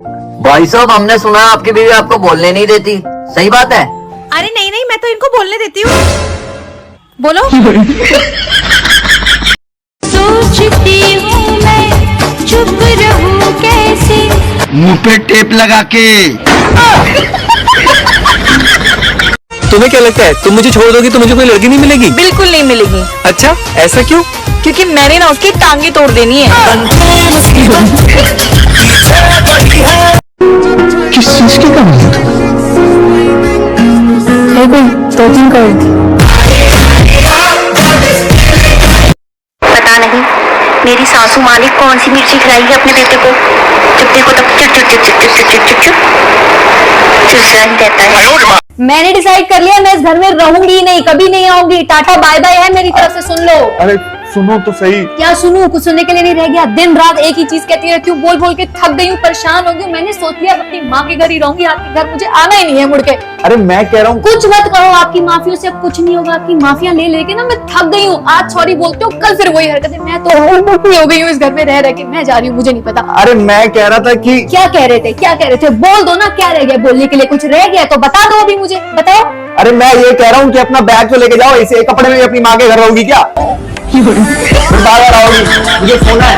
भाई साहब, हमने सुना है आपकी बीवी आपको बोलने नहीं देती, सही बात है? अरे नहीं नहीं, मैं तो इनको बोलने देती हूँ। बोलो। सोचती हूँ मैं चुप रहूं कैसे, मुंह पे टेप लगा के। तुम्हें क्या लगता है, तुम मुझे छोड़ दोगी तो मुझे कोई लड़की नहीं मिलेगी? बिल्कुल नहीं मिलेगी। अच्छा, ऐसा क्यों? क्योंकि मैंने ना उसकी टांगे तोड़ देनी है। किस चीज की कमी है? पता नहीं मेरी सासू माँ ने कौन सी मिर्ची खिलाई है अपने बेटे को। जब देखो तब चुप चुप चुप चुप चुप चुप चुप चुप चुप ही रहता है। मैंने डिसाइड कर लिया, मैं इस घर में रहूंगी ही नहीं, कभी नहीं आऊंगी। टाटा बाय बाय है मेरी तरफ से, सुन लो। अरे सुनो तो सही। क्या सुनूं? कुछ सुनने के लिए नहीं रह गया। दिन रात एक ही चीज कहती रहती हूँ, बोल बोल के थक गई हूँ, परेशान हो गई हूँ। मैंने सोच लिया अपनी माँ के घर ही रहूंगी, आपके घर मुझे आना ही नहीं है मुड़ के। अरे मैं कह रहा हूँ कुछ मत कहो, आपकी माफियों से अब कुछ नहीं होगा। आपकी माफिया ले लेके ना मैं थक गई हूँ। आज सॉरी बोलते हो, कल फिर वही हरकतें। मैं तो हो गई हूँ इस घर में रह रह के। मैं जा रही हूँ, मुझे नहीं पता। अरे मैं कह रहा था कि क्या कह रहे थे? क्या कह रहे थे? बोल दो ना, क्या रह गया बोलने के लिए? कुछ रह गया तो बता दो, अभी मुझे बताओ। अरे मैं ये कह रहा हूँ कि अपना बैग तो लेके जाओ, इसे कपड़े में अपनी माँ के घर रहोगी क्या? बाहर आओगी, मुझे सोना है।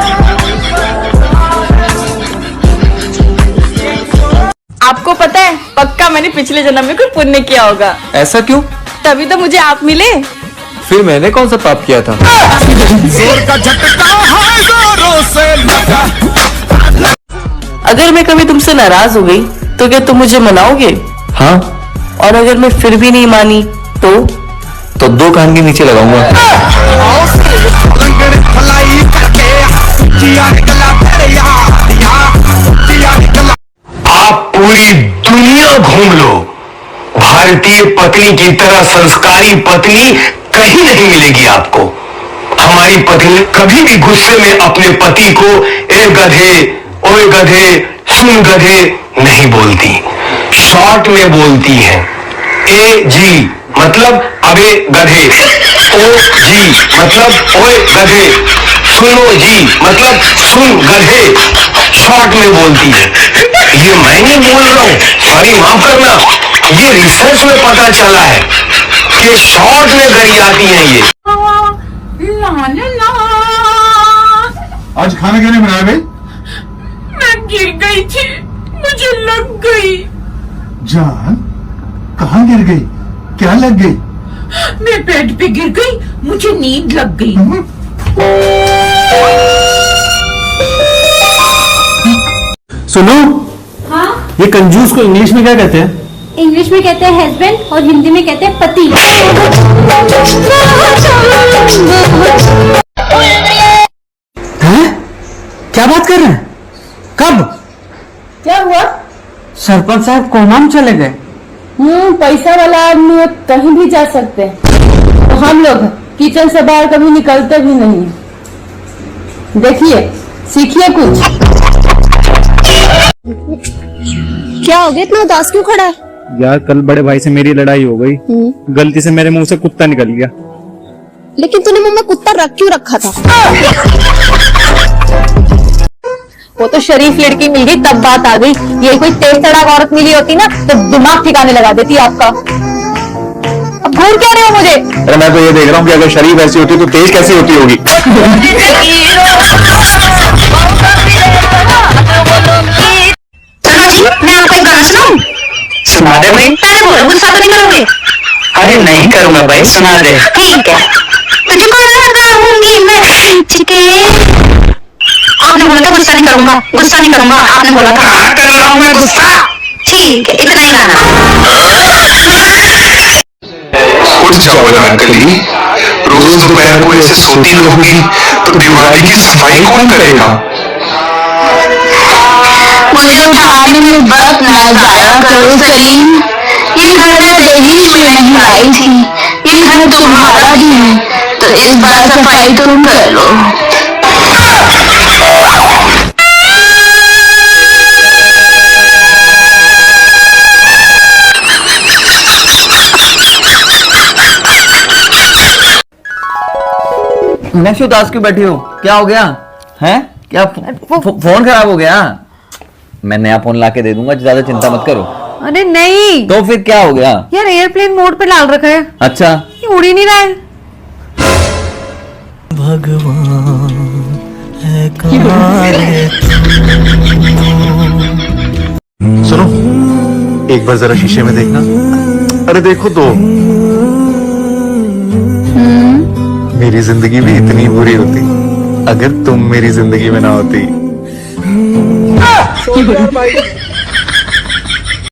आपको पता है, पक्का मैंने पिछले जन्म में कोई पुण्य किया होगा। ऐसा क्यों? तभी तो मुझे आप मिले। फिर मैंने कौन सा पाप किया था? अगर मैं कभी तुमसे नाराज हो गई तो क्या तुम मुझे मनाओगे? हाँ। और अगर मैं फिर भी नहीं मानी तो 2 कान के नीचे लगाऊंगा। आप पूरी दुनिया घूम लो, भारतीय पत्नी की तरह संस्कारी पत्नी कहीं नहीं मिलेगी आपको। हमारी पत्नी कभी भी गुस्से में अपने पति को ए गधे, ओए गधे, सुन गधे नहीं बोलती, शॉर्ट में बोलती है। ए जी मतलब अबे गधे, ओ जी मतलब ओए गधे, सुनो जी मतलब सुन गधे, शॉर्ट में बोलती है। ये मैं नहीं बोल रहा हूँ, सॉरी माफ करना, ये रिसर्च में पता चला है कि शॉर्ट में गई आती है ये। आज खाना क्या बनाया भाई? मैं गिर गई थी, मुझे लग गई। जान, कहाँ गिर गई? क्या लग गई? मैं बेड पे गिर गई, मुझे नींद लग गई। सुनो। हाँ? ये कंजूस को इंग्लिश में क्या कहते हैं? इंग्लिश में कहते हैं हस्बैंड और हिंदी में कहते हैं पति। हैं? क्या बात कर रहे हैं? कब? क्या हुआ? सरपंच साहब कोमाम चले गए। पैसा वाला आदमी कहीं भी जा सकते हैं, तो हम लोग किचन से बाहर कभी निकलते भी नहीं। देखिए, सीखिए कुछ। क्या हो गया, इतना उदास क्यों खड़ा है? यार कल बड़े भाई से मेरी लड़ाई हो गई, गलती से मेरे मुंह से कुत्ता निकल गया। लेकिन तूने मुंह में कुत्ता रख क्यों रखा था? वो तो शरीफ लड़की मिल गई तब बात आ गई। ये कोई तेज तड़ाक औरत मिली होती ना तो दिमाग ठिकाने लगा देती आपका। अब घूर क्या रहे हो मुझे? अरे मैं तो ये देख रहा हूँ कि अगर शरीफ ऐसी होती तो तेज कैसी होती होगी। चलो जी, मैं आपको एक गाना सुनाऊं? सुना दे भाई। पहले बोलो, गुस्सा तो नहीं करोगे? अरे नहीं करूंगा भाई, सुना दे। ठीक है। तुझको लगाऊंगी मैं खींच के। आपने बोला था गुस्सा नहीं करूंगा, गुस्सा नहीं करूंगा, आपने बोला था। हाँ कर रहा हूँ मैं गुस्सा। ठीक है, इतना ही गाना। उठ जाओ ना कली, रोज दोपहर को ऐसे सोती रहोगी तो दीवारी की सफाई कौन करेगा? मुझे उठाने में वक्त ना जाया करो सलीम। ये घर मैं दहेज में नहीं लाई थी, ये घर तुम्हारा भी है, तो इस बार सफाई तुम कर लो। मीनाक्षी, उदास क्यों बैठी हो? क्या हो गया है? क्या फोन खराब हो गया? मैं नया फोन लाके दे दूंगा, ज्यादा चिंता मत करो। अरे नहीं तो फिर क्या हो गया? यार, एयरप्लेन मोड पे डाल रखा है। अच्छा, ये उड़ ही नहीं रहा है। सुनो, एक बार जरा शीशे में देखना। अरे देखो तो, मेरी जिंदगी भी इतनी बुरी होती अगर तुम मेरी जिंदगी में ना होती।